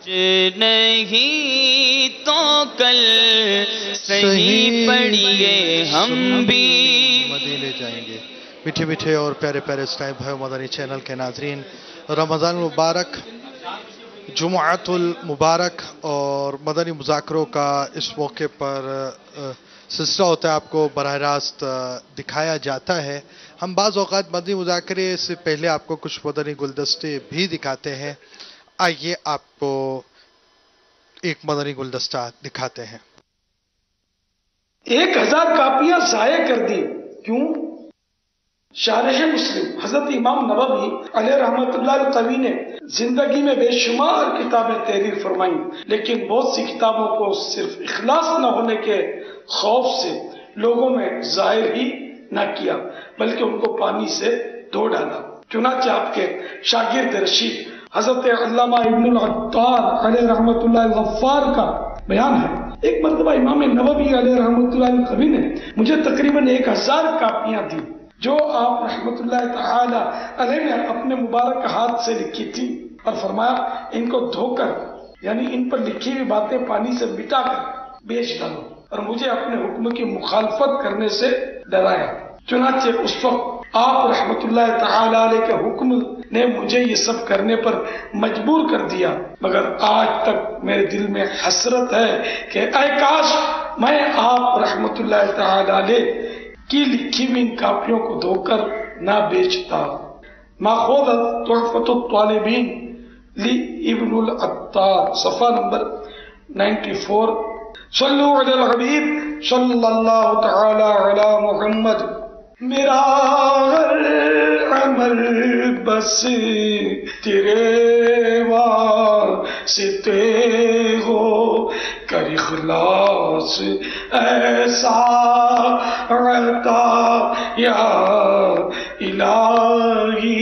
نہیں تو کل صحیح پڑھیے ہم بھی مدینے جائیں گے۔ میٹھے میٹھے اور پیارے پیارے اسٹائم بھائی مدنی چینل کے ناظرین، رمضان المبارک، جمعۃ المبارک اور مدنی مذاکروں کا اس موقع پر سلسلہ ہوتا ہے، آپ کو براہ راست دکھایا جاتا ہے۔ ہم بعض اوقات مدنی مذاکرے سے پہلے آپ کو کچھ مدنی گلدستے بھی دکھاتے ہیں۔ آئیے آپ کو ایک مدنی گلدستہ دکھاتے ہیں۔ 1000 کاپیاں ضائع کر دی، کیوں؟ شارح مسلم حضرت امام نووی علیہ رحمۃ اللہ القوی نے زندگی میں بے شمار کتابیں تحریر فرمائیں، لیکن بہت سی کتابوں کو صرف اخلاص نہ ہونے کے خوف سے لوگوں میں ظاہر ہی نہ کیا، بلکہ ان کو پانی سے دھو ڈالا۔ چنانچہ آپ کے شاگرد رشید حضرت علامہ ابن العطار علیہ رحمۃ اللہ الغفار کا بیان ہے، ایک مرتبہ امام نووی علیہ رحمۃ اللہ القوی نے مجھے تقریباً 1000 کاپیاں دی جو آپ رحمۃ اللہ تعالی علیہ نے اپنے مبارک ہاتھ سے لکھی تھی، اور فرمایا ان کو دھو کر، یعنی ان پر لکھی ہوئی باتیں پانی سے مٹا کر بیچ ڈالو، اور مجھے اپنے حکم کی مخالفت کرنے سے ڈرایا۔ چنانچہ اس وقت آپ رحمۃ اللہ تعالی علیہ کے حکم نے مجھے یہ سب کرنے پر مجبور کر دیا، مگر آج تک میرے دل میں حسرت ہے کہ اے کاش میں آپ رحمۃ اللہ تعالی علیہ کی لکھی ہوئی ان کاپیوں کو دھو کر نہ بیچتا۔ ماخوذ تحفۃ الطالبین لی ابن العطار، صفحہ نمبر 94۔ صلو علی الحبیب صلی اللہ تعالی علی محمد۔ میرا ہر عمل بس تیرے واسطے ہو، کر اخلاص ایسا عطا یا الہی،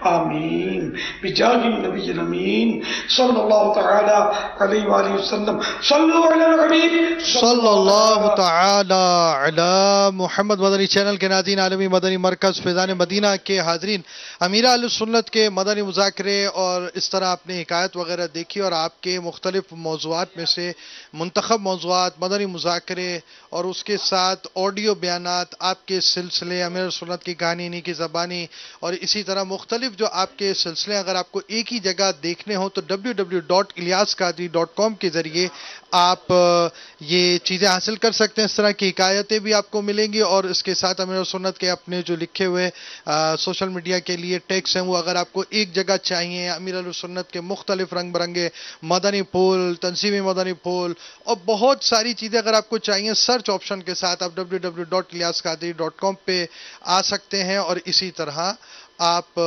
آمین بجاہ النبی الامین صلی اللہ تعالی علیہ وآلہ وسلم۔ صلو علی الحبیب صلی اللہ تعالی علی محمد۔ مدنی چینل کے ناظرین، عالمی مدنی مرکز فیضان مدینہ کے حاضرین، امیر اہل سنت کے مدنی مذاکرے اور اس طرح اپنی حکایت وغیرہ دیکھی، اور آپ کے مختلف موضوعات میں سے منتخب موضوعات، مدنی مذاکرے اور اس کے ساتھ آڈیو بیانات، آپ کے سلسلے امیر سنت کی کہانی انہی کی زبانی، اور اسی طرح مختلف جو آپ کے سلسلے اگر آپ کو ایک ہی جگہ دیکھنے ہوں تو www.ilyasqadri.com کے ذریعے آپ یہ چیزیں حاصل کر سکتے ہیں۔ اس طرح کی حکایتیں بھی آپ کو ملیں گی، اور اس کے ساتھ امیر سنت کے اپنے جو لکھے ہوئے سوشل میڈیا کے لیے ٹیکس ہیں وہ اگر آپ کو ایک جگہ چاہیے، امیر سنت کے مختلف رنگ برنگے مدنی پھول، تنظیمی مدنی پھول اور بہت ساری چیزیں اگر آپ کو چاہیے، سرچ آپشن کے ساتھ آپ www.ilyasqadri.com پہ آ سکتے ہیں، اور اسی طرح آپ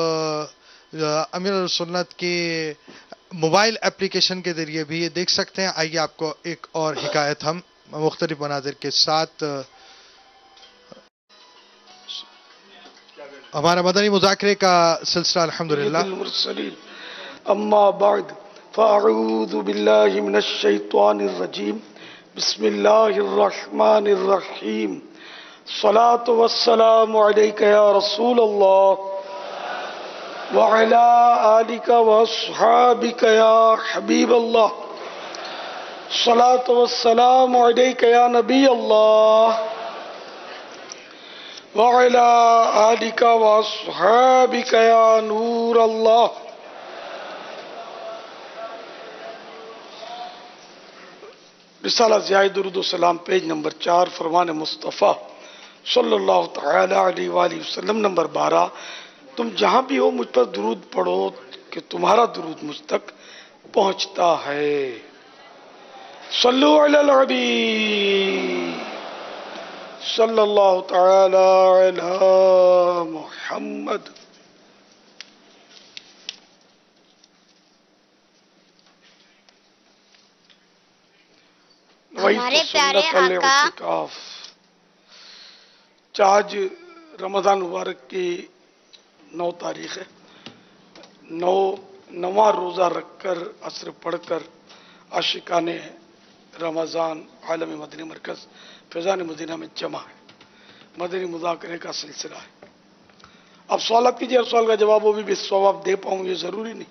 امیر سنت کے موبائل اپلیکیشن کے ذریعے بھی یہ دیکھ سکتے ہیں۔ آئیے آپ کو ایک اور حکایت ہم مختلف مناظر کے ساتھ، ہمارا مدنی مذاکرے کا سلسلہ الحمدللہ۔ اما بعد فاعوذ باللہ من الشیطان الرجیم، بسم اللہ الرحمن الرحیم، الصلاۃ والسلام علیک یا رسول اللہ وعلی آلک واصحابک یا حبیب اللہ، الصلاۃ والسلام علیک یا نبی اللہ وعلی آلک واصحابک یا نور اللہ۔ رسالہ ضیاء درود و سلام، پیج نمبر 4، فرمان مصطفیٰ صلی اللہ تعالی علیہ وآلہ وسلم نمبر 12۔ تم جہاں بھی ہو مجھ پر درود پڑھو کہ تمہارا درود مجھ تک پہنچتا ہے۔ صلو علی الحبیب صلی اللہ تعالی علی محمد۔ ہمارے پیارے آقا آج رمضان مبارک کی 9 تاریخ ہے، 9واں روزہ رکھ کر عصر پڑھ کر عاشقان رمضان عالمی مدنی مرکز فیضان مدینہ میں جمع ہے، مدنی مذاکرے کا سلسلہ ہے۔ اب سوالات کیجیے، اور سوال کا جواب وہ بھی ثواب دے پاؤں یہ ضروری نہیں،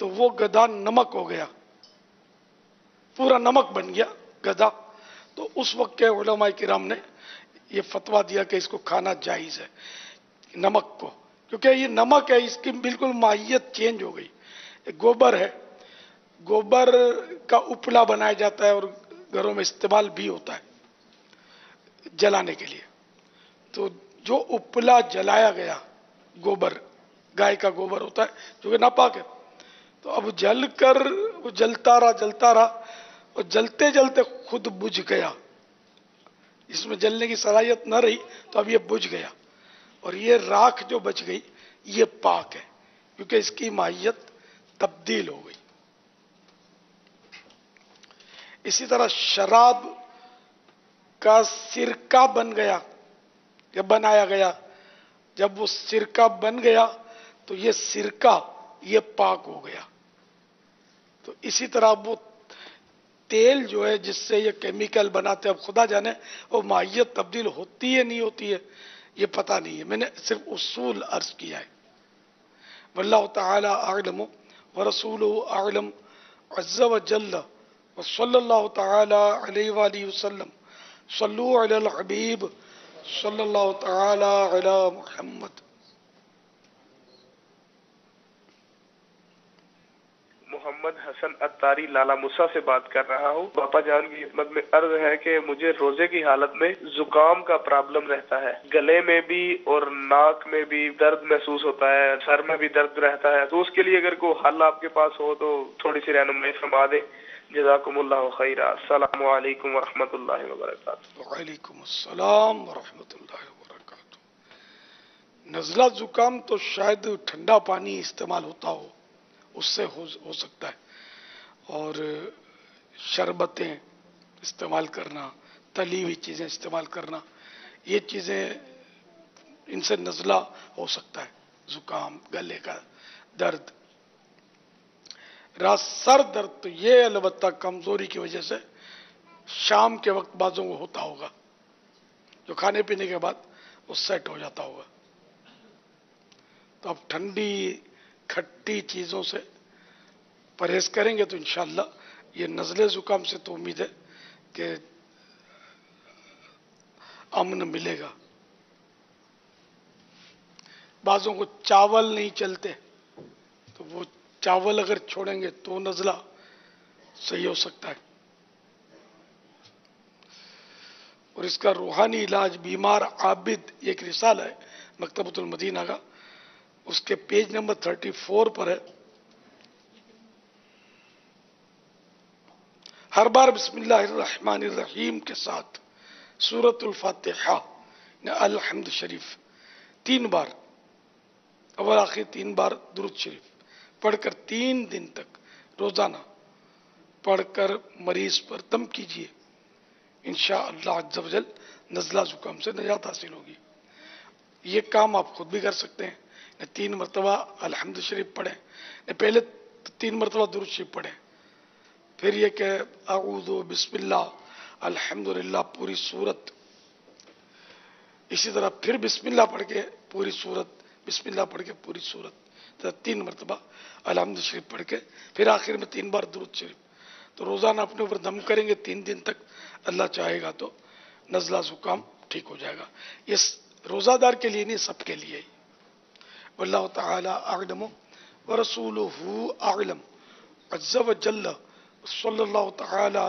تو وہ گدھا نمک ہو گیا، پورا نمک بن گیا گدھا. تو اس وقت کے علماء کرام نے یہ فتویٰ دیا کہ اس کو کھانا جائز ہے، نمک کو، کیونکہ یہ نمک ہے، اس کی بالکل ماہیت چینج ہو گئی. گوبر ہے، گوبر کا اپلا بنایا جاتا ہے اور گھروں میں استعمال بھی ہوتا ہے جلانے کے لیے. تو جو اپلا جلایا گیا گوبر، گائے کا گوبر ہوتا ہے جو کہ ناپاک ہے، تو اب جل کر وہ جلتا رہا اور جلتے جلتے خود بجھ گیا. اس میں جلنے کی صلاحیت نہ رہی تو اب یہ بجھ گیا، اور یہ راکھ جو بچ گئی یہ پاک ہے، کیونکہ اس کی ماہیت تبدیل ہو گئی. اسی طرح شراب کا سرکہ بن گیا یا بنایا گیا، جب وہ سرکہ بن گیا تو یہ سرکہ یہ پاک ہو گیا. تو اسی طرح وہ تیل جو ہے جس سے یہ کیمیکل بناتے ہیں، اب خدا جانے وہ ماہیت تبدیل ہوتی ہے نہیں ہوتی ہے یہ پتہ نہیں ہے، میں نے صرف اصول عرض کیا ہے. واللہ تعالی اعلم ورسولہ اعلم عز وجل وصلی اللہ تعالی علیہ وآلہ وسلم. صلو علی الحبیب صلی اللہ تعالی علی محمد. محمد حسن اتاری لالا مسا سے بات کر رہا ہوں. باپا جان کی خدمت میں عرض ہے کہ مجھے روزے کی حالت میں زکام کا پرابلم رہتا ہے، گلے میں بھی اور ناک میں بھی درد محسوس ہوتا ہے، سر میں بھی درد رہتا ہے. تو اس کے لیے اگر کوئی حل آپ کے پاس ہو تو تھوڑی سی رہنمائی فرما دیں. جزاکم اللہ خیرہ. السلام علیکم ورحمۃ اللہ وبرکاتہ. وعلیکم السلام ورحمۃ اللہ وبرکاتہ. نزلہ زکام تو شاید ٹھنڈا پانی استعمال ہوتا ہو، اس سے ہو سکتا ہے، اور شربتیں استعمال کرنا، تلی ہوئی چیزیں استعمال کرنا، یہ چیزیں ان سے نزلہ ہو سکتا ہے، زکام، گلے کا درد. سر درد تو یہ البتہ کمزوری کی وجہ سے شام کے وقت بعضوں کو ہوتا ہوگا، جو کھانے پینے کے بعد وہ سیٹ ہو جاتا ہوگا. تو اب ٹھنڈی کھٹی چیزوں سے پرہیز کریں گے تو انشاءاللہ یہ نزلے زکام سے تو امید ہے کہ امن ملے گا. بعضوں کو چاول نہیں چلتے تو وہ چاول اگر چھوڑیں گے تو نزلہ صحیح ہو سکتا ہے. اور اس کا روحانی علاج بیمار عابد، یہ ایک رسالہ ہے مکتبۃ المدینہ کا، اس کے پیج نمبر 34 پر ہے. ہر بار بسم اللہ الرحمن الرحیم کے ساتھ سورۃ الفاتحہ الحمد شریف 3 بار، اول آخر 3 بار درود شریف پڑھ کر 3 دن تک روزانہ پڑھ کر مریض پر دم کیجیے. انشاءاللہ عز و جل نزلہ زکام سے نجات حاصل ہوگی. یہ کام آپ خود بھی کر سکتے ہیں. 3 مرتبہ الحمد شریف پڑھیں، پہلے 3 مرتبہ درود شریف پڑھیں، پھر یہ کہ اعوذ بسم اللہ الحمدللہ پوری سورت، اسی طرح پھر بسم اللہ پڑھ کے پوری سورت، بسم اللہ پڑھ کے پوری سورت، 3 مرتبہ الحمد شریف پڑھ کے پھر آخر میں 3 بار درود شریف. تو روزانہ اپنے اوپر دم کریں گے 3 دن تک، اللہ چاہے گا تو نزلہ زکام ٹھیک ہو جائے گا. یہ روزہ دار کے لیے نہیں، سب کے لیے. واللہ تعالی اعلم ورسولہ اعلم عز وجل صلی اللہ تعالی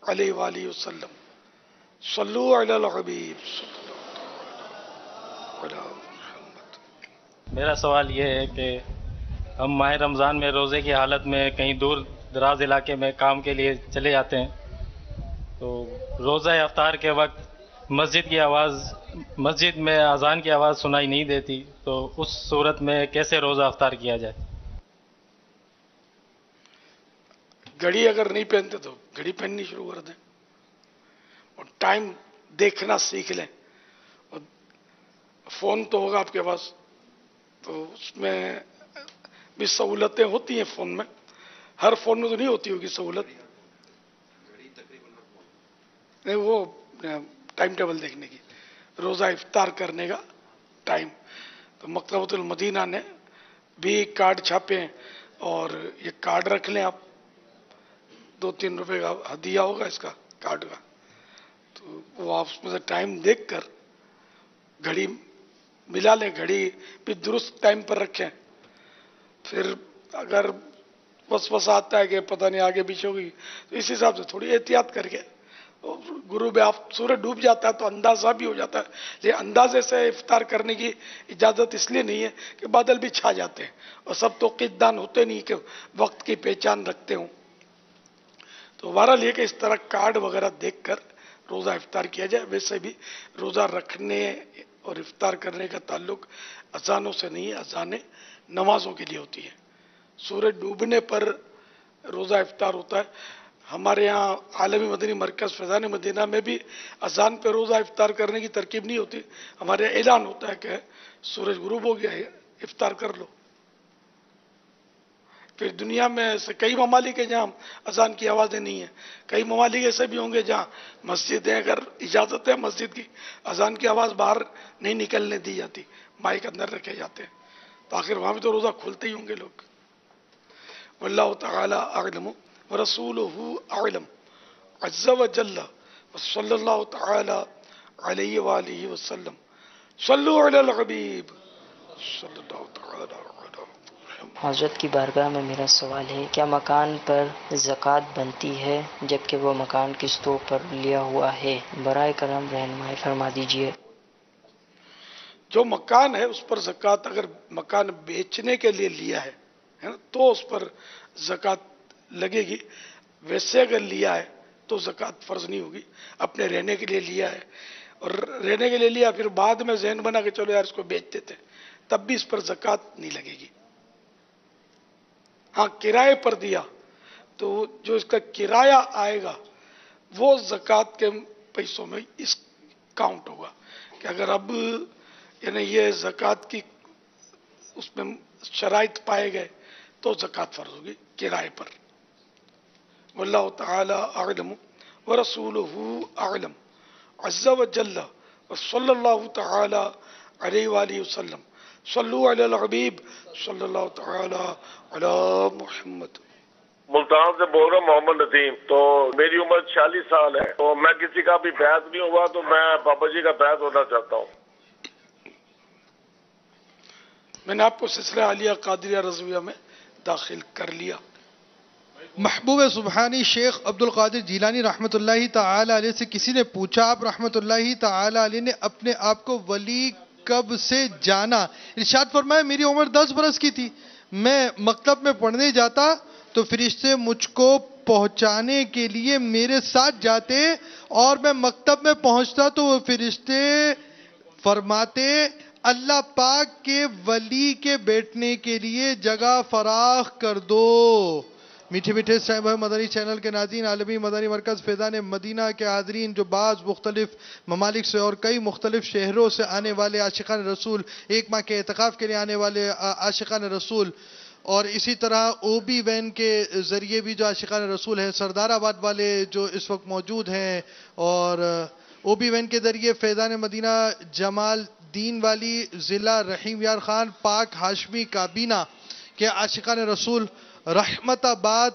علیہ وآلہ وسلم. صلو علی الحبیب صلی اللہ علی محمد. میرا سوال یہ ہے کہ ہم ماہ رمضان میں روزے کی حالت میں کہیں دور دراز علاقے میں کام کے لیے چلے جاتے ہیں، تو روزہ افطار کے وقت مسجد میں اذان کی آواز سنائی نہیں دیتی، تو اس صورت میں کیسے روزہ افطار کیا جائے؟ گھڑی اگر نہیں پہنتے تو گھڑی پہننی شروع کر دیں، اور ٹائم دیکھنا سیکھ لیں. اور فون تو ہوگا آپ کے پاس، تو اس میں بھی سہولتیں ہوتی ہیں. فون میں ہر فون میں تو نہیں ہوتی ہوگی سہولت، نہیں وہ ٹائم ٹیبل دیکھنے کی، روزہ افطار کرنے کا ٹائم. تو مکتبۃ المدینہ نے بھی کارڈ چھاپے ہیں اور یہ کارڈ رکھ لیں آپ، 2-3 روپے کا ہدیہ ہوگا اس کا کارڈ کا، تو وہ آپ اس میں سے ٹائم دیکھ کر گھڑی ملا لیں، گھڑی بھی درست ٹائم پر رکھیں. پھر اگر وسوسہ آتا ہے کہ پتہ نہیں آگے پیچھے ہوگی، تو اس حساب سے تھوڑی احتیاط کر کے، غروب سورج ڈوب جاتا ہے تو اندازہ بھی ہو جاتا ہے، لیکن اندازے سے افطار کرنے کی اجازت اس لیے نہیں ہے کہ بادل بھی چھا جاتے ہیں اور سب توقید دان ہوتے نہیں کہ وقت کی پہچان رکھتے ہوں. تو بہرحال یہ کہ اس طرح کارڈ وغیرہ دیکھ کر روزہ افطار کیا جائے. ویسے بھی روزہ رکھنے اور افطار کرنے کا تعلق اذانوں سے نہیں ہے، اذانیں نمازوں کے لیے ہوتی ہے. سورج ڈوبنے پر روزہ افطار ہوتا ہے. ہمارے ہاں عالمی مدنی مرکز فیضان مدینہ میں بھی اذان پہ روزہ افطار کرنے کی ترکیب نہیں ہوتی، ہمارے اعلان ہوتا ہے کہ سورج غروب ہو گیا ہے، افطار کر لو. پھر دنیا میں ایسے کئی ممالک ہیں جہاں اذان کی آوازیں نہیں ہیں، کئی ممالک ایسے بھی ہوں گے جہاں مسجدیں اگر اجازت ہے مسجد کی، اذان کی آواز باہر نہیں نکلنے دی جاتی، مائک اندر رکھے جاتے ہیں، تو آخر وہاں بھی تو روزہ کھولتے ہی ہوں گے لوگ. واللہ تعالی اعلم ورسولہ اعلم عز وجل وصلی اللہ تعالی علیہ وآلہ وسلم. صلو علی الحبیب صلی اللہ تعالی علیہ وسلم. حضرت کی بارگاہ میں میرا سوال ہے، کیا مکان پر زکوٰۃ بنتی ہے جبکہ وہ مکان قسطوں پر لیا ہوا ہے؟ برائے کرم رہنمائی فرما دیجیے. جو مکان ہے اس پر زکوٰۃ، اگر مکان بیچنے کے لیے لیا ہے نا تو اس پر زکوٰۃ لگے گی. ویسے اگر لیا ہے تو زکوٰۃ فرض نہیں ہوگی. اپنے رہنے کے لیے لیا ہے اور رہنے کے لیے لیا، پھر بعد میں ذہن بنا کہ چلو یار اس کو بیچ دیتے، تب بھی اس پر زکوٰۃ نہیں لگے گی. ہاں کرائے پر دیا تو جو اس کا کرایہ آئے گا وہ زکوٰۃ کے پیسوں میں اس کاؤنٹ ہوگا کہ اگر اب یعنی یہ زکوٰۃ کی اس میں شرائط پائے گئے تو زکوٰۃ فرض ہوگی کرائے پر. واللہ تعالی اعلم ورسولہ اعلم عز وجل وصلی اللہ تعالی علیہ وآلہ وسلم. صلو علی الحبیب صلی اللہ تعالی علی محمد. ملتان سے بول رہا ہوں محمد ندیم. تو میری عمر 46 سال ہے، تو میں کسی کا بھی بیعت نہیں ہوا، تو میں بابا جی کا بیعت ہونا چاہتا ہوں. میں نے آپ کو سلسلہ عالیہ قادریہ رضویہ میں داخل کر لیا. محبوب سبحانی شیخ عبد القادر جیلانی رحمۃ اللہ تعالی علیہ سے کسی نے پوچھا، آپ رحمۃ اللہ تعالی علیہ نے اپنے آپ کو ولی کب سے جانا؟ ارشاد فرمایا میری عمر 10 برس کی تھی، میں مکتب میں پڑھنے جاتا تو فرشتے مجھ کو پہنچانے کے لیے میرے ساتھ جاتے اور میں مکتب میں پہنچتا تو وہ فرشتے فرماتے اللہ پاک کے ولی کے بیٹھنے کے لیے جگہ فراخ کر دو. میٹھے میٹھے صاحب مدنی چینل کے ناظرین، عالمی مدنی مرکز فیضان مدینہ کے حاضرین جو بعض مختلف ممالک سے اور کئی مختلف شہروں سے آنے والے عاشقان رسول، ایک ماہ کے اعتکاف کے لیے آنے والے عاشقان رسول، اور اسی طرح او بی وین کے ذریعے بھی جو عاشقان رسول ہیں، سردار آباد والے جو اس وقت موجود ہیں، اور او بی وین کے ذریعے فیضان مدینہ جمال دین والی ضلع رحیم یار خان پاک ہاشمی کابینہ کے عاشقان رسول، رحمت آباد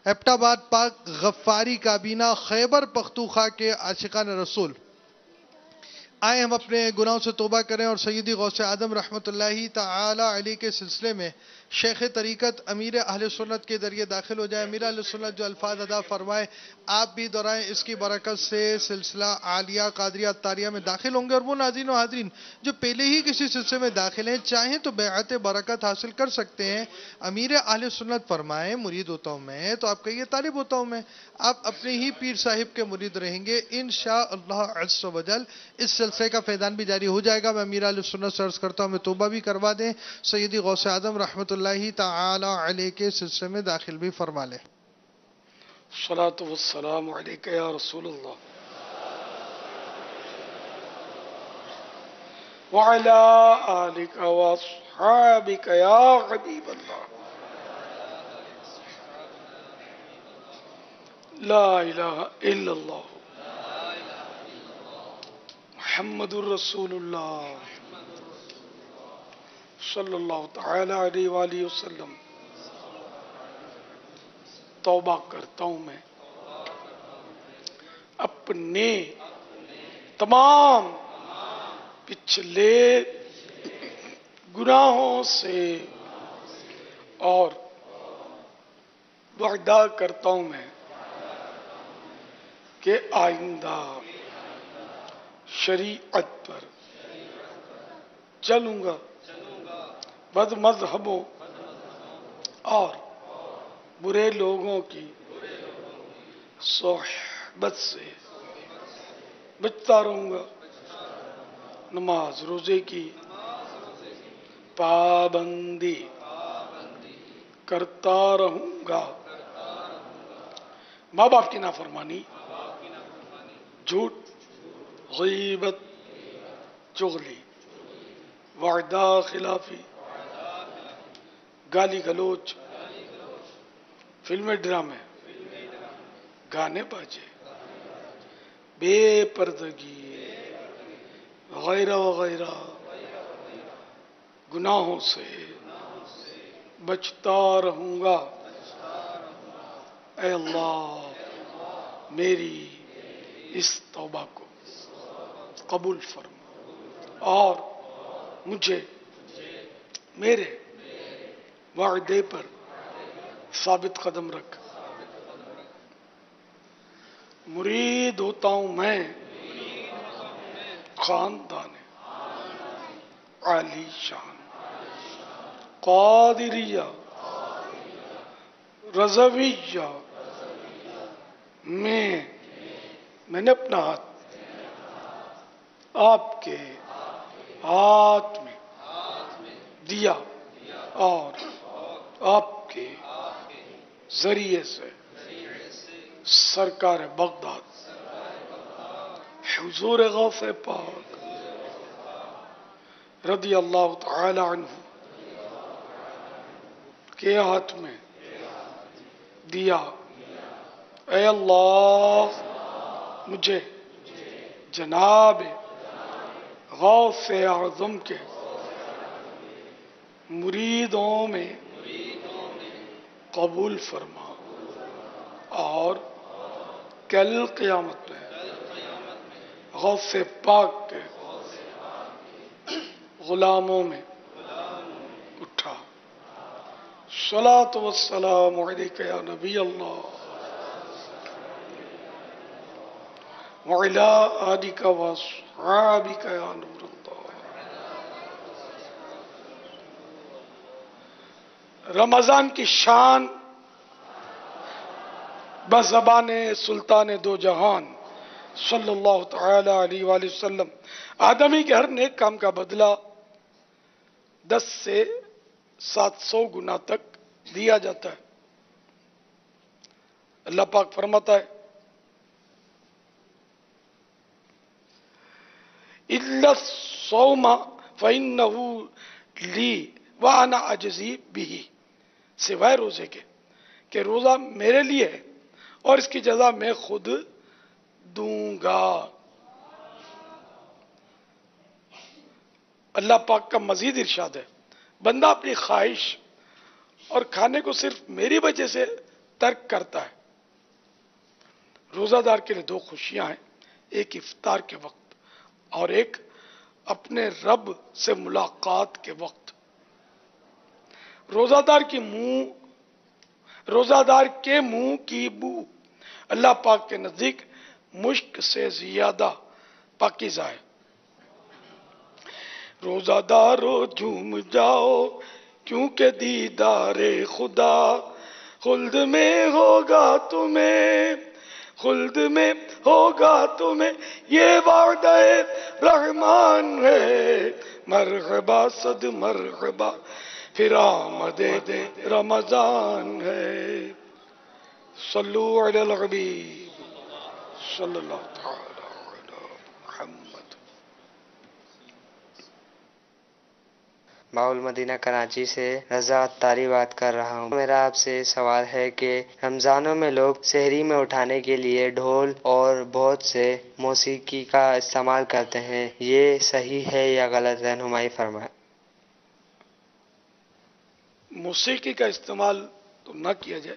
ایبٹ آباد پاک غفاری کابینہ خیبر پختونخوا کے عاشقان رسول، آئے ہم اپنے گناہوں سے توبہ کریں اور سیدی غوث اعظم رحمۃ اللہ تعالی علیہ کے سلسلے میں شیخ طریقت امیر اہل سنت کے ذریعے داخل ہو جائیں. امیر اہل سنت جو الفاظ ادا فرمائے آپ بھی دورائیں، اس کی برکت سے سلسلہ عالیہ قادریہ طاریہ میں داخل ہوں گے. اور وہ ناظرین و حاضرین جو پہلے ہی کسی سلسلے میں داخل ہیں چاہیں تو بیعت برکت حاصل کر سکتے ہیں. امیر اہل سنت فرمائیں مرید ہوتا ہوں میں، تو آپ کہیے طالب ہوتا ہوں میں. آپ اپنے ہی پیر صاحب کے مرید رہیں گے انشاءاللہ عز و جل. اس سلسلے کا فیضان بھی جاری ہو جائے گا. میں امیر اہل سنت سے عرض کرتا ہوں میں توبہ بھی کروا دیں، سیدی غوث اعظم رحمۃ اللہ تعالی علیہ کے سلسلے میں داخل بھی فرما لیں. الصلاۃ والسلام علیک یا رسول اللہ وعلی آلک واصحابک یا حبیب اللہ. لا الہ الا اللہ محمد الرسول اللہ صلی اللہ تعالی علیہ وآلہ وسلم. توبہ کرتا ہوں میں اپنے تمام پچھلے گناہوں سے اور وعدہ کرتا ہوں میں کہ آئندہ شریعت پر چلوں گا، بد مذہبوں اور برے لوگوں کی صحبت سے بچتا رہوں گا، نماز روزے کی پابندی کرتا رہوں گا، ماں باپ کی نافرمانی، جھوٹ، غیبت، چغلی، وعدہ خلافی، گالی گلوچ، فلمیں ڈرامے، گانے باجے، بے پردگی وغیرہ وغیرہ گناہوں سے بچتا رہوں گا۔ اے اللہ میری اس توبہ کو قبول فرما اور مجھے میرے وعدے پر ثابت قدم رکھ۔ مرید ہوتا ہوں میں خاندان عالی شان قادریہ رضویہ میں نے اپنا ہاتھ آپ کے ہاتھ میں دیا اور آپ کے ذریعے سے سرکار بغداد حضور غوث پاک رضی اللہ تعالی عنہ کے ہاتھ میں دیا۔ اے اللہ مجھے جناب غوث اعظم کے مریدوں میں قبول فرما اور کل قیامت میں غوث پاک کے غلاموں میں اٹھا۔ الصلاۃ والسلام علیک یا نبی اللہ وعلی آلک واصحابک یا نور اللہ۔ رمضان کی شان بزبان سلطان دو جہان صلی اللہ تعالی علیہ وآلہ وسلم، آدمی کے ہر نیک کام کا بدلہ 10 سے 700 گنا تک دیا جاتا ہے۔ اللہ پاک فرماتا ہے اِلَّا الصَّوْمَ فَإِنَّهُ لِي وَأَنَا أَجْزِي بِهِ، سوائے روزے کے کہ روزہ میرے لیے ہے اور اس کی جزا میں خود دوں گا۔ اللہ پاک کا مزید ارشاد ہے بندہ اپنی خواہش اور کھانے کو صرف میری وجہ سے ترک کرتا ہے۔ روزہ دار کے لیے 2 خوشیاں ہیں، ایک افطار کے وقت اور ایک اپنے رب سے ملاقات کے وقت۔ روزہ دار کے منہ کی بو اللہ پاک کے نزدیک مشک سے زیادہ پاکیزہ ہے۔ روزہ دارو جھوم جاؤ کیونکہ دیدار خدا خلد میں ہوگا تمہیں، خلد میں ہوگا تمہیں، یہ وعدہ رحمان ہے۔ مرحبا صد مرحبا پھر آمد رمضان ہے۔ صلو علی الحبیب صلی اللہ تعالی علی محمد۔ باول مدینہ کراچی سے رضا اتاری بات کر رہا ہوں۔ میرا آپ سے سوال ہے کہ رمضانوں میں لوگ سحری میں اٹھانے کے لیے ڈھول اور بہت سے موسیقی کا استعمال کرتے ہیں، یہ صحیح ہے یا غلط؟ رہنمائی فرمائیں۔ موسیقی کا استعمال تو نہ کیا جائے،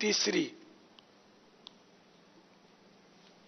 3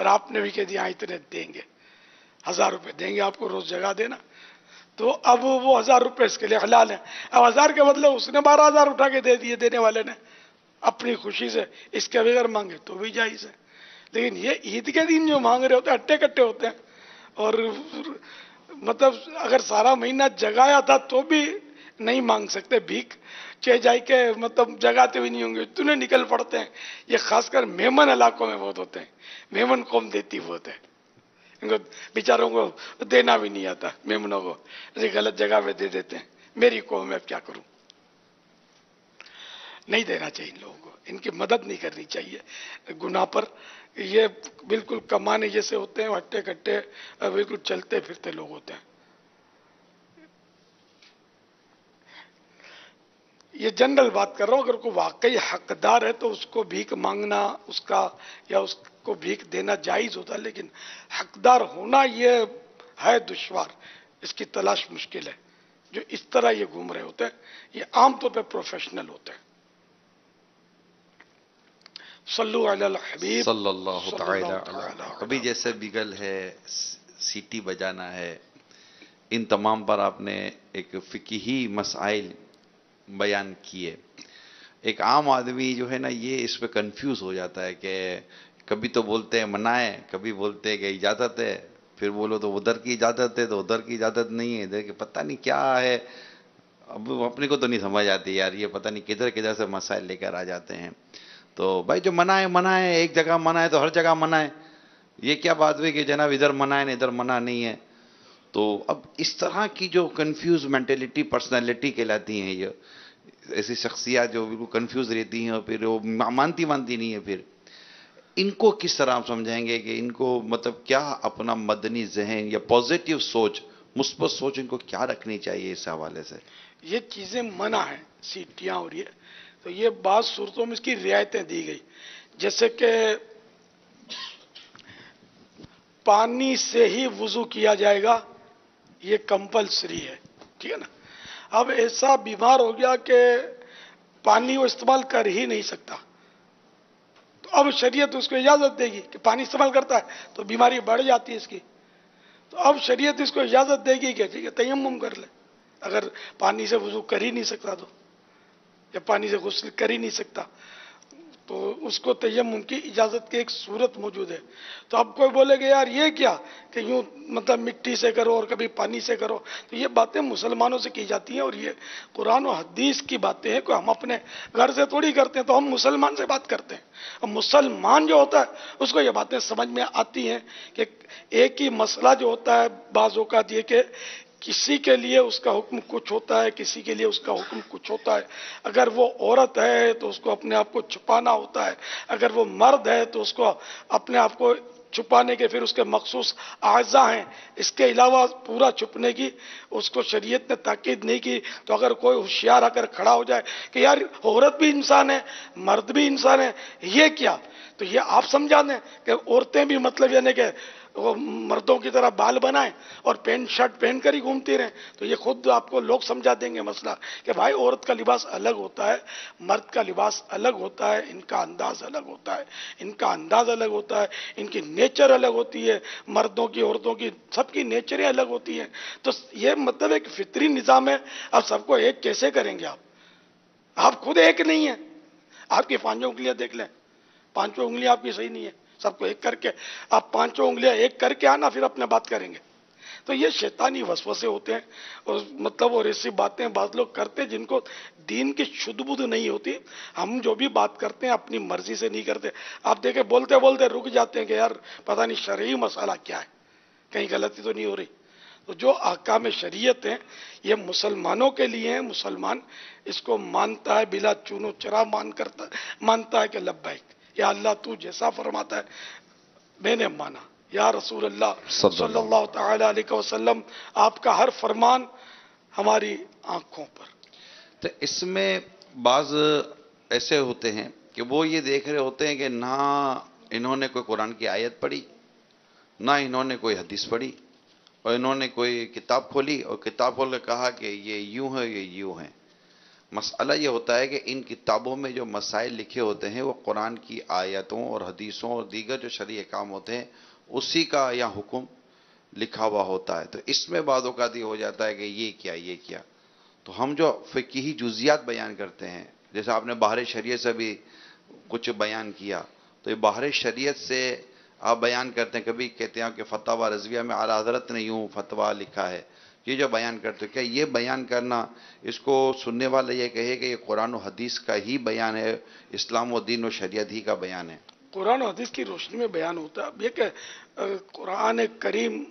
اور آپ نے بھی کہہ دیا اتنے دیں گے، 1000 روپے دیں گے آپ کو روز جگہ دینا، تو اب وہ 1000 روپے اس کے لیے حلال ہیں. اب 1000 کے بدلے اس نے 12000 اٹھا کے دے دیے دینے والے نے اپنی خوشی سے، اس کے بغیر مانگے تو بھی جائز ہے. لیکن یہ عید کے دن جو مانگ رہے ہوتے ہیں اٹے کٹے ہوتے ہیں، اور مطلب اگر سارا مہینہ جگایا تھا تو بھی نہیں مانگ سکتے، بھیک کہ جائے کہ مطلب جگاتے بھی نہیں ہوں گے، اتنے نکل پڑتے ہیں. یہ خاص کر میمن علاقوں میں بہت ہوتے ہیں، میمن قوم دیتی بہت ہے، ان کو بیچاروں کو دینا بھی نہیں آتا، میمنوں کو غلط جگہ پہ دے دیتے ہیں. میری قوم میں اب کیا کروں، نہیں دینا چاہیے ان لوگوں کو، ان کی مدد نہیں کرنی چاہیے گناہ پر. یہ بالکل کمانے جیسے ہوتے ہیں، ہٹے کٹے بالکل چلتے پھرتے لوگ ہوتے ہیں. یہ جنرل بات کر رہا ہوں، اگر کوئی واقعی حقدار ہے تو اس کو بھیک مانگنا اس کا یا اس کو بھیک دینا جائز ہوتا ہے، لیکن حقدار ہونا یہ ہے دشوار، اس کی تلاش مشکل ہے. جو اس طرح یہ گھوم رہے ہوتے ہیں یہ عام طور پہ پروفیشنل ہوتے ہیں. صلو علی الحبیب صلی اللہ تعالی علیہ. ابھی جیسے بگل ہے، سیٹی بجانا ہے، ان تمام پر آپ نے ایک فقہی مسائل بیان کیے. ایک عام آدمی جو ہے نا یہ اس پہ کنفیوز ہو جاتا ہے کہ کبھی تو بولتے ہیں منع ہے، کبھی بولتے ہیں کہ اجازت ہے، پھر بولو تو ادھر کی اجازت ہے تو ادھر کی اجازت نہیں ہے، ادھر کی پتہ نہیں کیا ہے. اب اپنے کو تو نہیں سمجھ آتی یار، یہ پتہ نہیں کدھر کدھر سے مسائل لے کر آ جاتے ہیں. تو بھائی جو منع ہے، ایک جگہ منع ہے تو ہر جگہ منع ہے. یہ کیا بات ہوئی کہ جناب ادھر منع ہے ادھر منع نہیں ہے؟ تو اب اس طرح کی جو کنفیوز مینٹلٹی پرسنالٹی کہلاتی ہیں، یہ ایسی شخصیات جو بالکل کنفیوز رہتی ہیں اور پھر وہ مانتی نہیں ہے، پھر ان کو کس طرح آپ سمجھائیں گے کہ ان کو مطلب کیا اپنا مدنی ذہن یا پازیٹیو سوچ، مثبت سوچ ان کو کیا رکھنی چاہیے اس حوالے سے؟ یہ چیزیں منع ہیں، سیٹیاں اور یہ تو یہ بعض صورتوں میں اس کی رعایتیں دی گئی، جیسے کہ پانی سے ہی وضو کیا جائے گا، یہ کمپلسری ہے، ٹھیک ہے نا. اب ایسا بیمار ہو گیا کہ پانی وہ استعمال کر ہی نہیں سکتا، تو اب شریعت اس کو اجازت دے گی کہ پانی استعمال کرتا ہے تو بیماری بڑھ جاتی ہے اس کی. تو اب شریعت اس کو اجازت دے گی کہ ٹھیک ہے تیمم کر لے، اگر پانی سے وضو کر ہی نہیں سکتا تو، یا پانی سے غسل کر ہی نہیں سکتا تو اس کو تیمم کی اجازت کی ایک صورت موجود ہے. تو اب کوئی بولے گا یار یہ کیا کہ یوں مطلب مٹی سے کرو اور کبھی پانی سے کرو، تو یہ باتیں مسلمانوں سے کی جاتی ہیں اور یہ قرآن و حدیث کی باتیں ہیں، کہ ہم اپنے گھر سے تھوڑی کرتے ہیں، تو ہم مسلمان سے بات کرتے ہیں. اب مسلمان جو ہوتا ہے اس کو یہ باتیں سمجھ میں آتی ہیں کہ ایک ہی مسئلہ جو ہوتا ہے بعض اوقات یہ کہ کسی کے لیے اس کا حکم کچھ ہوتا ہے، کسی کے لیے اس کا حکم کچھ ہوتا ہے. اگر وہ عورت ہے تو اس کو اپنے آپ کو چھپانا ہوتا ہے، اگر وہ مرد ہے تو اس کو اپنے آپ کو چھپانے کے پھر اس کے مخصوص اعضاء ہیں، اس کے علاوہ پورا چھپنے کی اس کو شریعت نے تاکید نہیں کی. تو اگر کوئی ہوشیار آ کر کھڑا ہو جائے کہ یار عورت بھی انسان ہے مرد بھی انسان ہے، یہ کیا، تو یہ آپ سمجھا دیں کہ عورتیں بھی مطلب یعنی کہ وہ مردوں کی طرح بال بنائیں اور پینٹ شرٹ پہن کر ہی گھومتی رہیں، تو یہ خود آپ کو لوگ سمجھا دیں گے مسئلہ کہ بھائی عورت کا لباس الگ ہوتا ہے، مرد کا لباس الگ ہوتا ہے، ان کا انداز الگ ہوتا ہے، ان کا انداز الگ ہوتا ہے، ان کی نیچر الگ ہوتی ہے، مردوں کی عورتوں کی سب کی نیچریں الگ ہوتی ہیں. تو یہ مطلب ایک فطری نظام ہے. اب سب کو ایک کیسے کریں گے آپ خود ایک نہیں ہیں. آپ کی 5 انگلیاں دیکھ لیں، 5 انگلیاں آپ کی صحیح نہیں ہے، سب کو ایک کر کے آپ 5 انگلیاں ایک کر کے آنا پھر اپنے بات کریں گے. تو یہ شیطانی وسوسے ہوتے ہیں اور مطلب اور ایسی باتیں بعض لوگ کرتے ہیں جن کو دین کی شدھ بدھ نہیں ہوتی. ہم جو بھی بات کرتے ہیں اپنی مرضی سے نہیں کرتے. آپ دیکھیں بولتے بولتے رک جاتے ہیں کہ یار پتہ نہیں شرعی مسئلہ کیا ہے، کہیں غلطی تو نہیں ہو رہی. تو جو احکام شریعت ہیں یہ مسلمانوں کے لیے ہیں، مسلمان اس کو مانتا ہے بلا چون و چرا مانتا ہے کہ لبیک یا اللہ تو جیسا فرماتا ہے میں نے مانا، یا رسول اللہ صلی اللہ تعالی علیہ وسلم آپ کا ہر فرمان ہماری آنکھوں پر. تو اس میں بعض ایسے ہوتے ہیں کہ وہ یہ دیکھ رہے ہوتے ہیں کہ نہ انہوں نے کوئی قرآن کی آیت پڑھی، نہ انہوں نے کوئی حدیث پڑھی، اور انہوں نے کوئی کتاب کھولی اور کتاب کھول کے کہا کہ یہ یوں ہے یہ یوں ہے. مسئلہ یہ ہوتا ہے کہ ان کتابوں میں جو مسائل لکھے ہوتے ہیں وہ قرآن کی آیتوں اور حدیثوں اور دیگر جو شرعی احکام ہوتے ہیں اسی کا یا حکم لکھا ہوا ہوتا ہے، تو اس میں بعض اوقات یہ ہو جاتا ہے کہ یہ کیا، تو ہم جو فقہی جزیات بیان کرتے ہیں، جیسے آپ نے باہر شریعت سے بھی کچھ بیان کیا، تو یہ باہر شریعت سے آپ بیان کرتے ہیں، کبھی کہتے ہیں کہ فتاوی رضویہ میں اعلیٰ حضرت نے یوں فتویٰ لکھا ہے، یہ جو بیان کرتے ہیں، کیا یہ بیان کرنا اس کو سننے والا یہ کہے کہ یہ قرآن و حدیث کا ہی بیان ہے، اسلام و دین و شریعت ہی کا بیان ہے؟ قرآن و حدیث کی روشنی میں بیان ہوتا ہے. اب یہ کہ قرآن کریم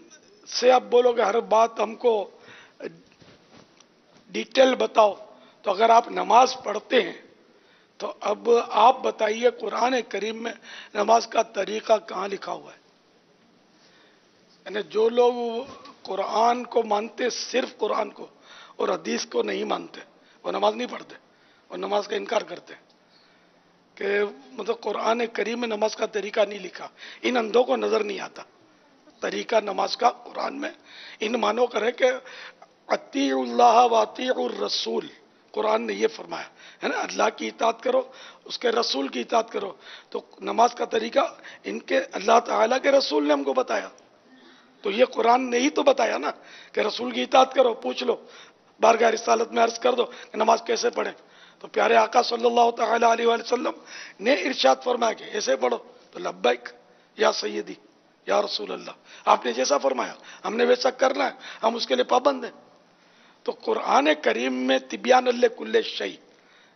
سے آپ بولو کہ ہر بات ہم کو ڈیٹیل بتاؤ، تو اگر آپ نماز پڑھتے ہیں تو اب آپ بتائیے قرآن کریم میں نماز کا طریقہ کہاں لکھا ہوا ہے؟ یعنی جو لوگ قرآن کو مانتے، صرف قرآن کو، اور حدیث کو نہیں مانتے، وہ نماز نہیں پڑھتے، وہ نماز کا انکار کرتے ہیں کہ مطلب قرآن کریم میں نماز کا طریقہ نہیں لکھا. ان اندھوں کو نظر نہیں آتا طریقہ نماز کا قرآن میں. ان مانو کرے کہ اطیعوا اللہ و اطیعوا الرسول، قرآن نے یہ فرمایا ہے نا، اللہ کی اطاعت کرو، اس کے رسول کی اطاعت کرو. تو نماز کا طریقہ ان کے اللہ تعالیٰ کے رسول نے ہم کو بتایا، تو یہ قرآن نے ہی تو بتایا نا کہ رسول کی اطاعت کرو. پوچھ لو بارگاہ رسالت میں عرض کر دو کہ نماز کیسے پڑھیں، تو پیارے آقا صلی اللہ تعالی علیہ وآلہ وسلم نے ارشاد فرمایا کہ ایسے پڑھو، تو لبیک یا سیدی یا رسول اللہ، آپ نے جیسا فرمایا ہم نے ویسا کرنا ہے، ہم اس کے لیے پابند ہیں. تو قرآن کریم میں تبیان لکل شیء،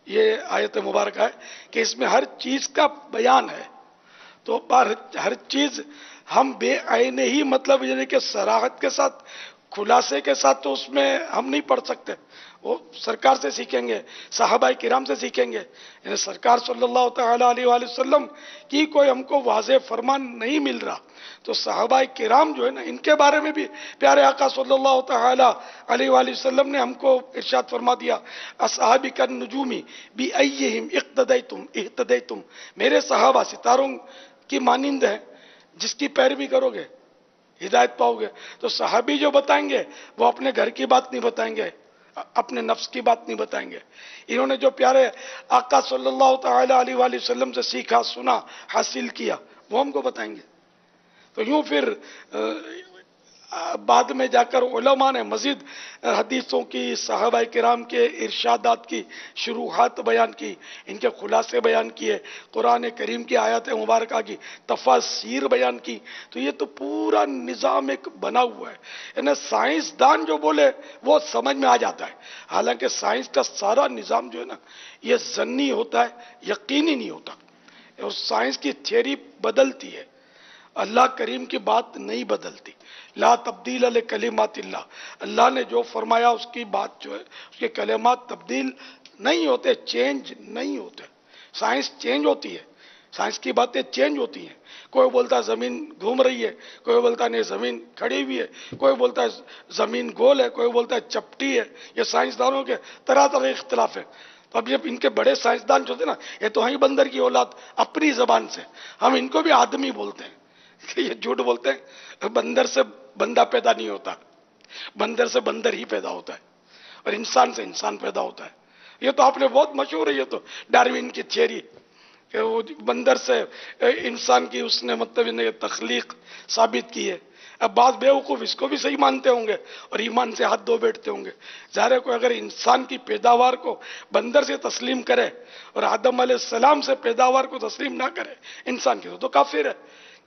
یہ آیت مبارکہ ہے کہ اس میں ہر چیز کا بیان ہے. تو ہر چیز ہم بے عین ہی مطلب یعنی کہ صراحت کے ساتھ، خلاصے کے ساتھ تو اس میں ہم نہیں پڑھ سکتے. وہ سرکار سے سیکھیں گے، صحابہ کرام سے سیکھیں گے. یعنی سرکار صلی اللہ تعالیٰ علیہ وآلہ وسلم کی کوئی ہم کو واضح فرمان نہیں مل رہا، تو صحابہ کرام جو ہے نا، ان کے بارے میں بھی پیارے آقا صلی اللہ تعالیٰ علیہ وآلہ وسلم نے ہم کو ارشاد فرما دیا، اصحابی کالنجوم بأیہم اقتدیتم، میرے صحابہ ستاروں کی مانند ہیں، جس کی پیروی کرو گے ہدایت پاؤ گے. تو صحابی جو بتائیں گے وہ اپنے گھر کی بات نہیں بتائیں گے، اپنے نفس کی بات نہیں بتائیں گے. انہوں نے جو پیارے آقا صلی اللہ تعالی علیہ وآلہ وسلم سے سیکھا، سنا، حاصل کیا، وہ ہم کو بتائیں گے. تو یوں پھر بعد میں جا کر علماء نے مزید حدیثوں کی، صحابہ کرام کے ارشادات کی شروحات بیان کی، ان کے خلاصے بیان کیے، قرآن کریم کی آیات مبارکہ کی تفاسیر بیان کی. تو یہ تو پورا نظام ایک بنا ہوا ہے. یعنی سائنسدان جو بولے وہ سمجھ میں آ جاتا ہے، حالانکہ سائنس کا سارا نظام جو ہے نا یہ ظنی ہوتا ہے، یقینی نہیں ہوتا. اور سائنس کی تھیوری بدلتی ہے، اللہ کریم کی بات نہیں بدلتی. لا تبدیل لکلمات اللہ، اللہ نے جو فرمایا اس کی بات جو ہے، اس کے کلمات تبدیل نہیں ہوتے، چینج نہیں ہوتے. سائنس چینج ہوتی ہے، سائنس کی باتیں چینج ہوتی ہیں. کوئی بولتا ہے زمین گھوم رہی ہے، کوئی بولتا ہے نہیں زمین کھڑی ہوئی ہے، کوئی بولتا ہے زمین گول ہے، کوئی بولتا ہے چپٹی ہے. یہ سائنسدانوں کے طرح طرح اختلاف ہے. تو اب جب ان کے بڑے سائنسدان جو تھے نا، یہ تو ہیں بندر کی اولاد اپنی زبان سے، ہم ان کو بھی آدمی بولتے ہیں. یہ جھوٹ بولتے ہیں، بندر سے بندہ پیدا نہیں ہوتا، بندر سے بندر ہی پیدا ہوتا ہے، اور انسان سے انسان پیدا ہوتا ہے. یہ تو آپ نے بہت مشہور ہے، یہ تو ڈاروین کی تھیوری کہ وہ بندر سے انسان کی اس نے مطلب یہ تخلیق ثابت کی ہے. اب بعض بیوقوف اس کو بھی صحیح مانتے ہوں گے اور ایمان سے ہاتھ دھو بیٹھتے ہوں گے. ظاہر ہے کوئی اگر انسان کی پیداوار کو بندر سے تسلیم کرے اور آدم علیہ السلام سے پیداوار کو تسلیم نہ کرے انسان کی، تو کافر ہے.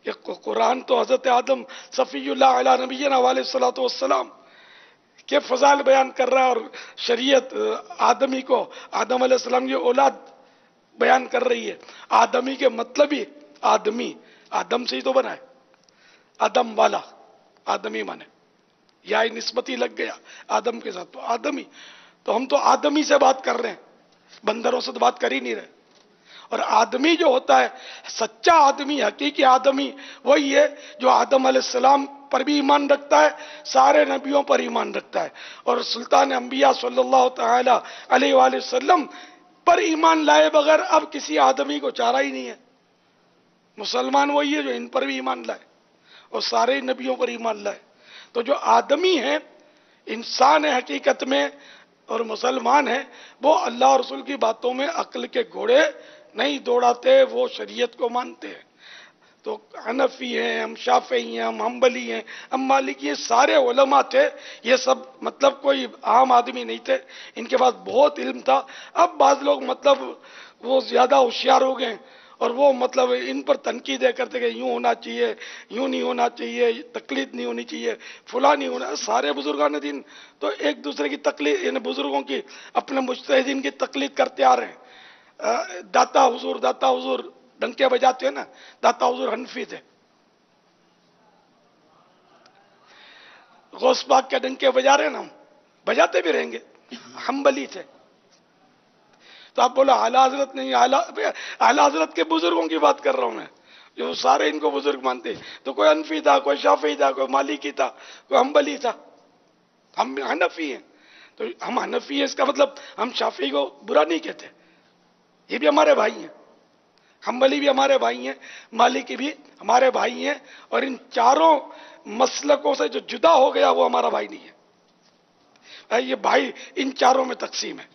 یہ قرآن تو حضرت آدم صفی اللہ علیہ نبینا علیہ الصلوۃ والسلام کے فضائل بیان کر رہا ہے، اور شریعت آدمی کو، آدم علیہ السلام کی اولاد بیان کر رہی ہے. آدمی کے مطلب ہی آدمی، آدم سے ہی تو بنا ہے، آدم والا، آدمی مانے یا نسبتی لگ گیا آدم کے ساتھ، تو آدمی. تو ہم تو آدمی سے بات کر رہے ہیں، بندروں سے تو بات کر ہی نہیں رہے. اور آدمی جو ہوتا ہے، سچا آدمی، حقیقی آدمی وہی ہے جو آدم علیہ السلام پر بھی ایمان رکھتا ہے، سارے نبیوں پر ایمان رکھتا ہے، اور سلطان انبیاء صلی اللہ تعالی علیہ وآلہ وسلم پر ایمان لائے بغیر اب کسی آدمی کو چارہ ہی نہیں ہے. مسلمان وہی ہے جو ان پر بھی ایمان لائے اور سارے نبیوں پر ایمان لائے. تو جو آدمی ہے، انسان ہے حقیقت میں، اور مسلمان ہیں وہ اللہ اور رسول کی باتوں میں عقل کے گھوڑے نہیں دوڑاتے، وہ شریعت کو مانتے ہیں۔ تو حنفی ہیں، ہم شافعی ہیں، ہم حنبلی ہیں، ہم مالکی ہیں، سارے علماء تھے، یہ سب مطلب کوئی عام آدمی نہیں تھے، ان کے پاس بہت علم تھا۔ اب بعض لوگ مطلب وہ زیادہ ہوشیار ہو گئے اور وہ مطلب ان پر تنقیدیں کرتے کہ یوں ہونا چاہیے، یوں نہیں ہونا چاہیے، تقلید نہیں ہونی چاہیے، فلاں نہیں ہونا۔ سارے بزرگان دین تو ایک دوسرے کی تقلید، یعنی بزرگوں کی، اپنے مجتہدین کی تقلید کرتے آ رہے ہیں۔ داتا حضور ڈنکے بجاتے ہیں نا، داتا حضور حنفی تھے، غوث پاک کے ڈنکے بجا رہے ہیں نا، ہم بجاتے بھی رہیں گے، حنبلی تھے۔ تو آپ بولو اعلیٰ حضرت نہیں، اعلیٰ حضرت کے بزرگوں کی بات کر رہا ہوں میں، جو سارے ان کو بزرگ مانتے، تو کوئی حنفی تھا، کوئی شافعی تھا، کوئی مالکی تھا، کوئی حنبلی تھا، ہم حنفی ہیں۔ تو ہم حنفی ہیں، اس کا مطلب ہم شافعی کو برا نہیں کہتے، یہ بھی ہمارے بھائی ہیں، حنبلی بھی ہمارے بھائی ہیں، مالکی بھی ہمارے بھائی ہیں، اور ان چاروں مسلکوں سے جو جدا ہو گیا وہ ہمارا بھائی نہیں ہے۔ یہ بھائی ان چاروں میں تقسیم ہے۔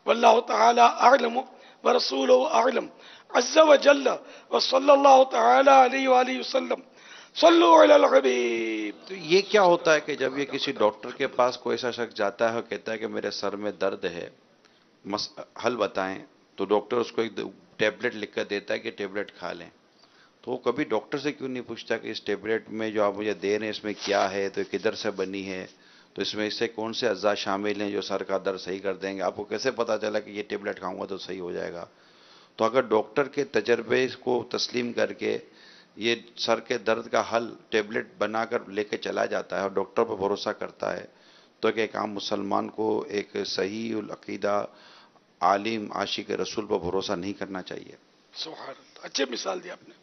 واللہ تعالی اعلم ورسولہ اعلم عز وجل وصلی اللہ تعالی علیہ وآلہ وسلم صلو علی الحبیب۔ تو یہ کیا ہوتا ہے کہ جب یہ کسی ڈاکٹر کے پاس کوئی ایسا شخص جاتا ہے اور کہتا ہے کہ میرے سر میں درد ہے، حل بتائیں، تو ڈاکٹر اس کو ایک ٹیبلٹ لکھ کر دیتا ہے کہ ٹیبلٹ کھا لیں، تو وہ کبھی ڈاکٹر سے کیوں نہیں پوچھتا کہ اس ٹیبلٹ میں جو آپ مجھے دے رہے ہیں اس میں کیا ہے، تو کدھر سے بنی ہے، تو اس میں سے کون سے اجزاء شامل ہیں جو سر کا درد صحیح کر دیں گے؟ آپ کو کیسے پتا چلا کہ یہ ٹیبلٹ کھاؤں گا تو صحیح ہو جائے گا؟ تو اگر ڈاکٹر کے تجربے کو تسلیم کر کے یہ سر کے درد کا حل ٹیبلٹ بنا کر لے کے چلا جاتا ہے اور ڈاکٹر پر بھروسہ کرتا ہے، تو کہ ایک عام مسلمان کو ایک صحیح العقیدہ عالم عاشق رسول پر بھروسہ نہیں کرنا چاہیے۔ سبحان اللہ، اچھے مثال دی آپ نے۔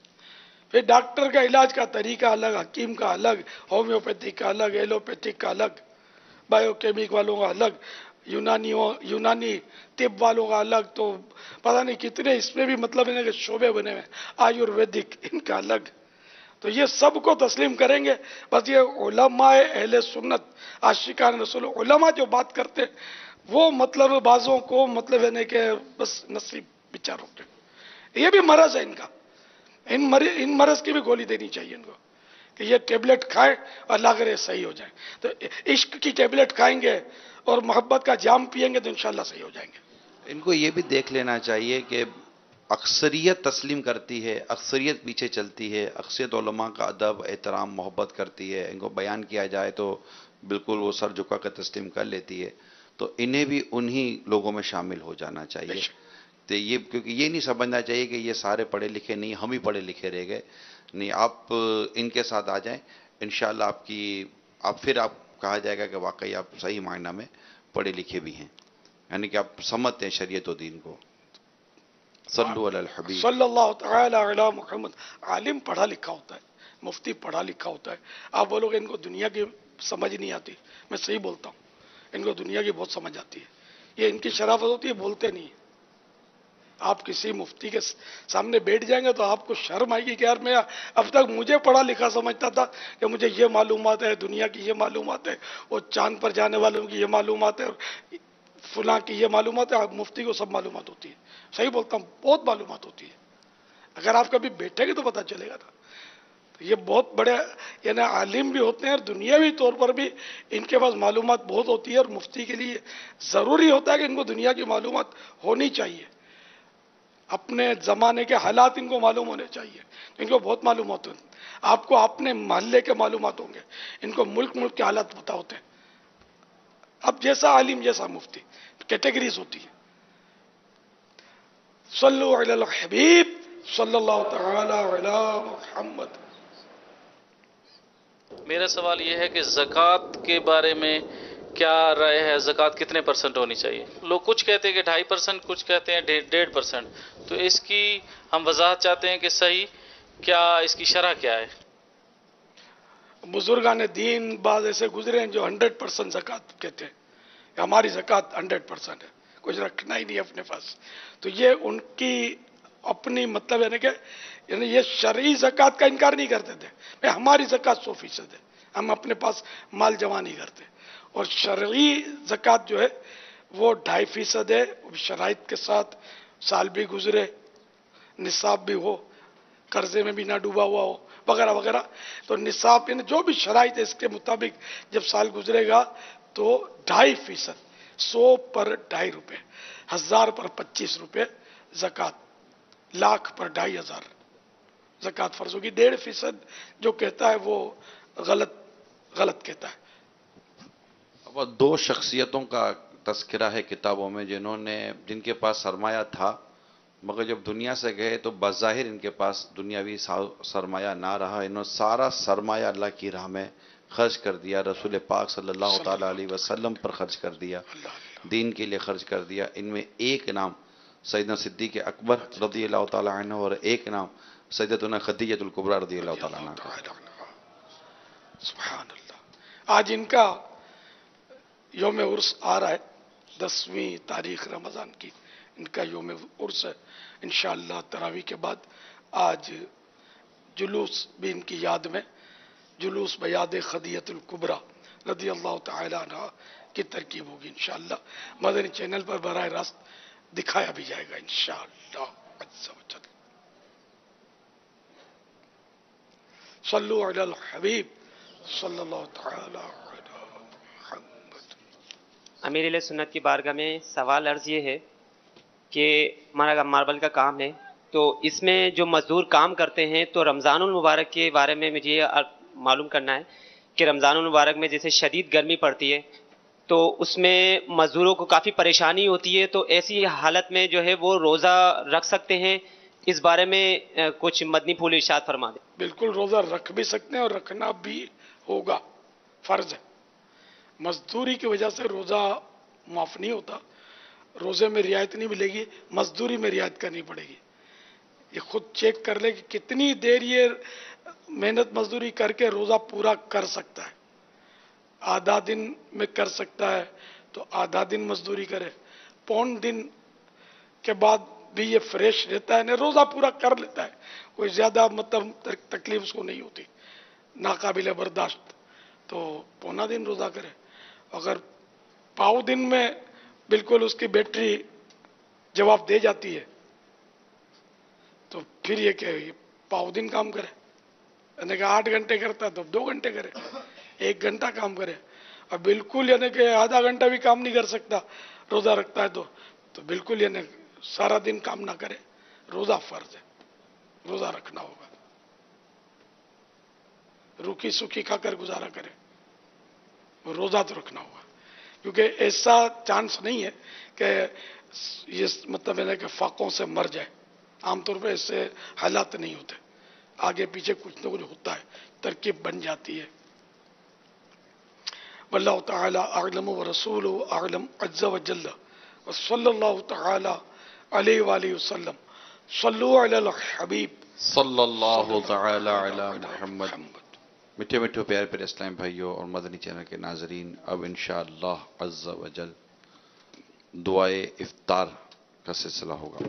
پھر ڈاکٹر کا علاج کا طریقہ الگ، حکیم کا الگ، ہومیوپیتھک کا الگ، ایلوپیتھک کا الگ، بایو کیمک والوں کا الگ، یونانی طب والوں کا الگ، تو پتہ نہیں کتنے اس میں بھی مطلب ہے کہ شعبے بنے ہوئے، آیورویدک ان کا الگ۔ تو یہ سب کو تسلیم کریں گے، بس یہ علماء اہل سنت عاشقان رسول علماء جو بات کرتے وہ مطلب بعضوں کو مطلب ہے کہ بس نصیب بیچاروں کے، یہ بھی مرض ہے ان کا، ان مرض کی بھی گولی دینی چاہیے ان کو کہ یہ ٹیبلٹ کھائیں اور اللہ کرے صحیح ہو جائیں۔ تو عشق کی ٹیبلٹ کھائیں گے اور محبت کا جام پیئیں گے تو انشاءاللہ صحیح ہو جائیں گے۔ ان کو یہ بھی دیکھ لینا چاہیے کہ اکثریت تسلیم کرتی ہے، اکثریت پیچھے چلتی ہے، اکثریت علماء کا ادب احترام محبت کرتی ہے، ان کو بیان کیا جائے تو بالکل وہ سر جھکا کر تسلیم کر لیتی ہے، تو انہیں بھی انہی لوگوں میں شامل ہو جانا چاہیے۔ تو یہ کیونکہ یہ نہیں سمجھنا چاہیے کہ یہ سارے پڑھے لکھے نہیں، ہم ہی پڑھے لکھے رہ گئے، نہیں، آپ ان کے ساتھ آ جائیں، انشاءاللہ آپ پھر کہا جائے گا کہ واقعی آپ صحیح معنی میں پڑھے لکھے بھی ہیں، یعنی کہ آپ سمجھتے ہیں شریعت و دین کو۔ صلو علی الحبیب صلی اللہ تعالی علی محمد۔ عالم پڑھا لکھا ہوتا ہے، مفتی پڑھا لکھا ہوتا ہے۔ آپ بولو کہ ان کو دنیا کی سمجھ نہیں آتی، میں صحیح بولتا ہوں، ان کو دنیا کی بہت سمجھ آتی ہے، یہ ان کی شرافت ہوتی ہے، بولتے نہیں۔ آپ کسی مفتی کے سامنے بیٹھ جائیں گے تو آپ کو شرم آئے گی کہ یار میں اب تک مجھے پڑھا لکھا سمجھتا تھا کہ مجھے یہ معلومات ہے، دنیا کی یہ معلومات ہے، وہ چاند پر جانے والوں کی یہ معلومات ہے، فلاں کی یہ معلومات ہے، آپ مفتی کو سب معلومات ہوتی ہے۔ صحیح بولتا ہوں، بہت معلومات ہوتی ہے، اگر آپ کبھی بیٹھیں گے تو پتہ چلے گا نا۔ یہ بہت بڑے یعنی عالم بھی ہوتے ہیں اور دنیاوی طور پر بھی ان کے پاس معلومات بہت ہوتی ہے، اور مفتی کے لیے ضروری ہوتا ہے کہ ان کو دنیا کی معلومات ہونی چاہیے، اپنے زمانے کے حالات ان کو معلوم ہونے چاہیے، ان کو بہت معلومات ہوتے ہیں۔ آپ کو اپنے محلے کے معلومات ہوں گے، ان کو ملک کے حالات پتہ ہوتے ہیں۔ اب جیسا عالم جیسا مفتی، کیٹیگریز ہوتی ہیں۔ صلو علی الحبیب صلی اللہ تعالی علی محمد۔ میرا سوال یہ ہے کہ زکوٰۃ کے بارے میں کیا رائے ہے؟ زکوٰۃ کتنے % ہونی چاہیے؟ لوگ کچھ کہتے ہیں کہ 2.5%، کچھ کہتے ہیں 1.5%، تو اس کی ہم وضاحت چاہتے ہیں کہ صحیح کیا اس کی شرح کیا ہے؟ بزرگان دین بعض ایسے گزرے ہیں جو 100% زکوٰۃ کہتے ہیں کہ ہماری زکوٰۃ 100% ہے، کچھ رکھنا ہی نہیں اپنے پاس، تو یہ ان کی اپنی مطلب ہے کہ یعنی یہ شرعی زکوٰۃ کا انکار نہیں کرتے تھے، ہماری زکوٰۃ 100% ہے، ہم اپنے پاس مال جمع نہیں کرتے، اور شرعی زکوٰۃ جو ہے وہ 2.5% ہے، شرائط کے ساتھ، سال بھی گزرے، نصاب بھی ہو، قرضے میں بھی نہ ڈوبا ہوا ہو، وغیرہ وغیرہ. تو نصاب یعنی جو بھی شرائط ہے اس کے مطابق جب سال گزرے گا تو 2.5%، 100 پر 2.5 روپے، 1000 پر 25 روپے زکوٰۃ، لاکھ پر 2500 زکوٰۃ فرض ہوگی. 1.5% جو کہتا ہے وہ غلط کہتا ہے. اب 2 شخصیتوں کا تذکرہ ہے کتابوں میں جن کے پاس سرمایہ تھا، مگر جب دنیا سے گئے تو بظاہر ان کے پاس دنیاوی سرمایہ نہ رہا. انہوں نے سارا سرمایہ اللہ کی راہ میں خرچ کر دیا، رسول پاک صلی اللہ تعالیٰ علیہ وسلم پر خرچ کر دیا، دین کے لیے خرچ کر دیا. ان میں ایک نام سیدنا صدیق اکبر رضی اللہ تعالیٰ عنہ اور ایک نام سیدتنا خدیجہ الکبریٰ رضی اللہ تعالیٰ عنہ. سبحان اللہ. آج ان کا یوم عرس آ رہا ہے، 10ویں تاریخ رمضان کی ان کا یوم عرس ہے. انشاءاللہ تراویح کے بعد آج جلوس بھی ان کی یاد میں، جلوس بیاد خدیجہ الکبریٰ رضی اللہ تعالی عنہ کی ترکیب ہوگی انشاءاللہ. مدنی چینل پر براہ راست دکھایا بھی جائے گا انشاءاللہ عز و جل. صلو علی الحبیب صلی اللہ تعالی علی محمد. امیر علیہ سنت کی بارگاہ میں سوال عرض یہ ہے کہ ہمارا ماربل کا کام ہے، تو اس میں جو مزدور کام کرتے ہیں تو رمضان المبارک کے بارے میں مجھے یہ معلوم کرنا ہے کہ رمضان المبارک میں جیسے شدید گرمی پڑتی ہے تو اس میں مزدوروں کو کافی پریشانی ہوتی ہے، تو ایسی حالت میں جو ہے وہ روزہ رکھ سکتے ہیں؟ اس بارے میں کچھ مدنی پھول ارشاد فرما دیں. بالکل روزہ رکھ بھی سکتے ہیں اور رکھنا بھی ہوگا، فرض ہے. مزدوری کی وجہ سے روزہ معاف نہیں ہوتا، روزے میں رعایت نہیں ملے گی، مزدوری میں رعایت کرنی پڑے گی. یہ خود چیک کر لے کہ کتنی دیر یہ محنت مزدوری کر کے روزہ پورا کر سکتا ہے. آدھا دن میں کر سکتا ہے تو آدھا دن مزدوری کرے، پون دن کے بعد بھی یہ فریش رہتا ہے، روزہ پورا کر لیتا ہے، کوئی زیادہ تکلیف اس کو نہیں ہوتی، ناقابل برداشت، تو پونا دن روزہ کرے. اگر پاؤ دن میں بالکل اس کی بیٹری جواب دے جاتی ہے تو پھر یہ کہ پاؤ دن کام کرے، یعنی کہ 8 گھنٹے کرتا ہے تو 2 گھنٹے کرے، 1 گھنٹہ کام کرے. اور بالکل یعنی کہ آدھا گھنٹہ بھی کام نہیں کر سکتا روزہ رکھتا ہے تو بالکل یعنی سارا دن کام نہ کرے. روزہ فرض ہے، روزہ رکھنا ہوگا. روکھی سوکھی کھا کر گزارا کرے، روزہ تو رکھنا ہوگا، کیونکہ ایسا چانس نہیں ہے کہ یہ مطلب ہے کہ فاقوں سے مر جائے. عام طور پہ ایسے حالات نہیں ہوتے، آگے پیچھے کچھ نہ کچھ ہوتا ہے، ترکیب بن جاتی ہے. واللہ تعالی اعلم ورسولہ اعلم عز وجل وصلی اللہ تعالی علیہ وآلہ وسلم. صلو علی الحبیب صلی اللہ تعالی علی محمد. میٹھے میٹھے پیارے پیارے اسلام بھائیوں اور مدنی چینل کے ناظرین، اب انشاءاللہ عز وجل دعائے افطار کا سلسلہ ہوگا.